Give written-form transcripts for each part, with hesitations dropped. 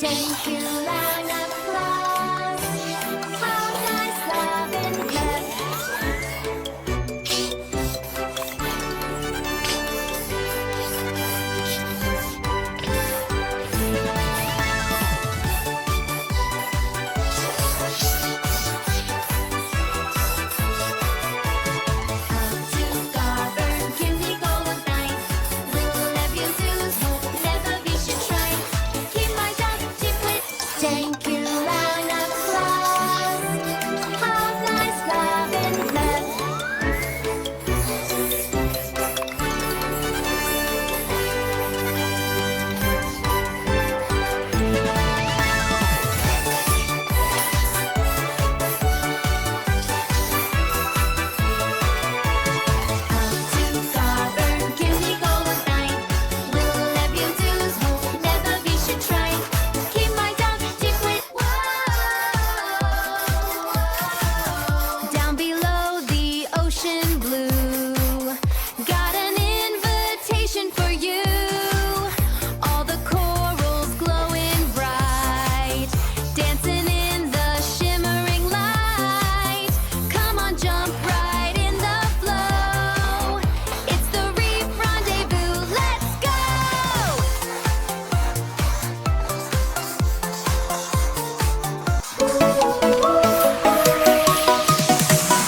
Thank you, round of applause. How nice, loving love. To govern, give me golden night. Little Levian do's hope never be should try. Keep my dog deep with. Thank you, round of applause. How nice, loving love. To govern, give me golden night. Little Levian do's hope never be should try. Keep my dog deep with. Down below the ocean blue, got an invitation for you. All the corals glowing bright, dancing in the shimmering light. Come on, jump right in the flow. It's the reef rendezvous. Let's go!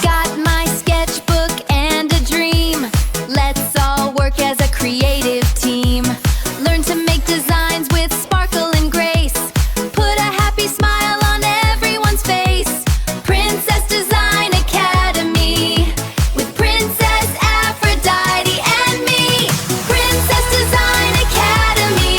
Got my sketchbook and a dream. Let's all work as a creative team. Learn to make designs with sparkle and grace. Put a happy smile on everyone's face. Princess Design Academy with Princess Aphrodite and me. Princess Design Academy.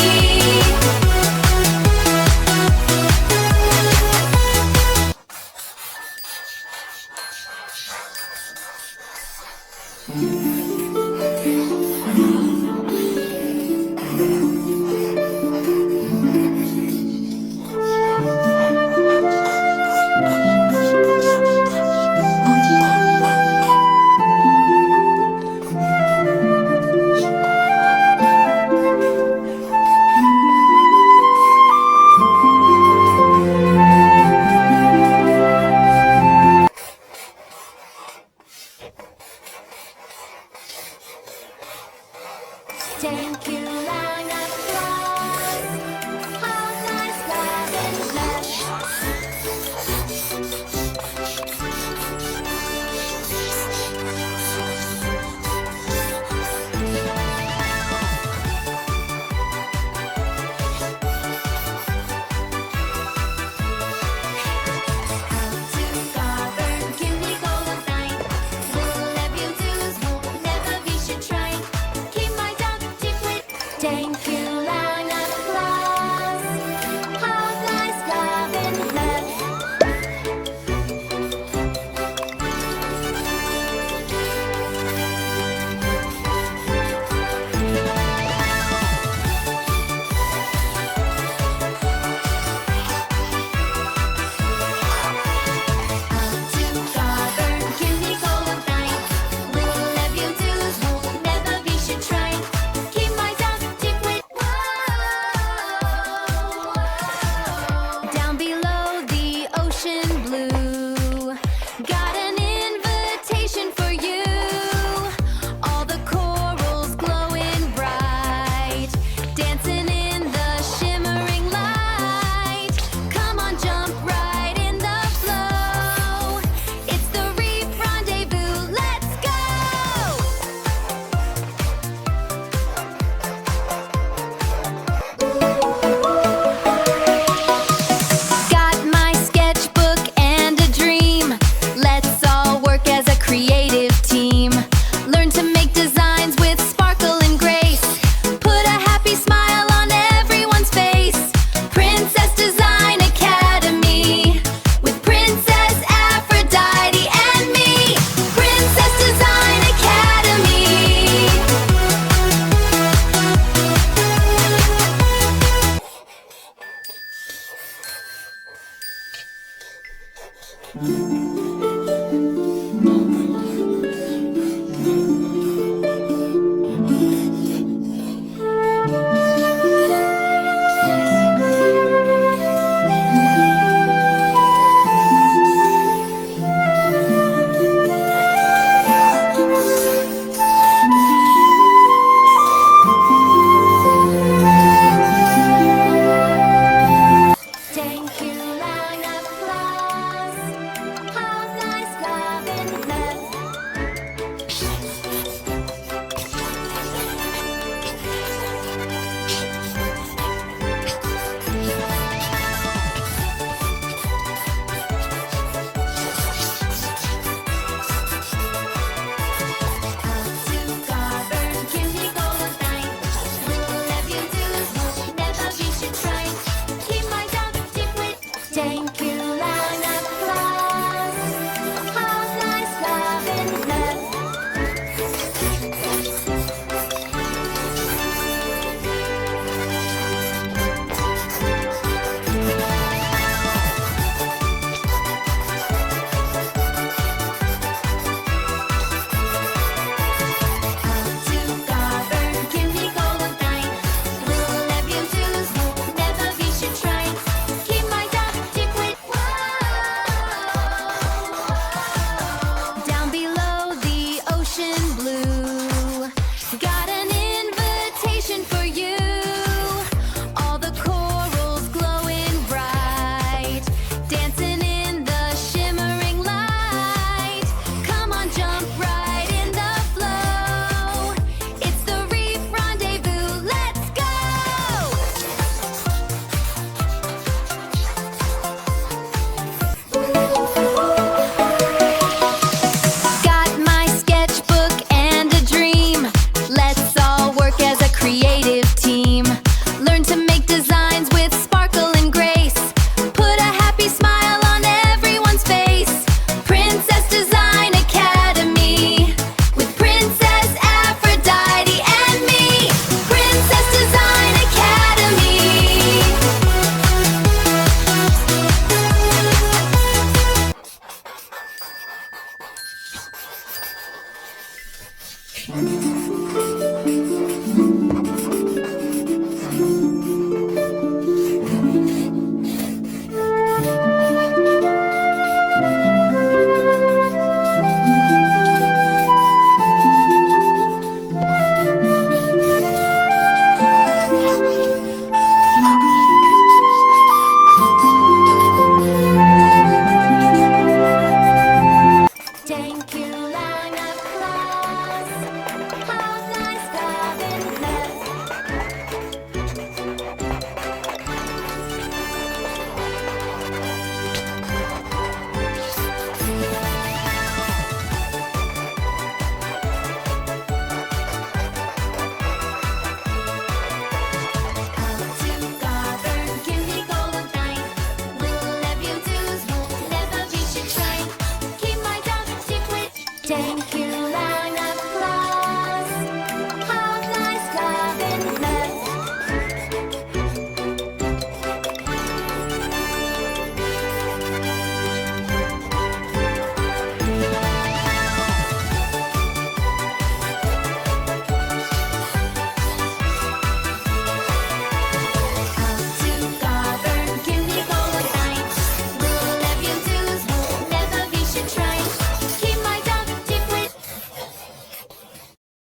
Thank you, round of applause. How nice, loving love. To govern, give me golden night. Little Levian do's hope never be should try. Keep my dog deep with. Thank you, round of applause. How nice, loving love. To govern, give me golden night. Little Levian do's hope never be should try. Keep my dog deep with. Down below the ocean blue, got an invitation for you. All the corals glowing bright, dancing in the shimmering light. Come on, jump right in the flow. It's the reef rendezvous. Let's go! Got my sketchbook and a dream. Let's all work as a creative team. Learn to make designs with sparkle and grace. Put a happy smile on everyone's face. Princess Design Academy with Princess Aphrodite and me. Princess Design Academy. Thank you.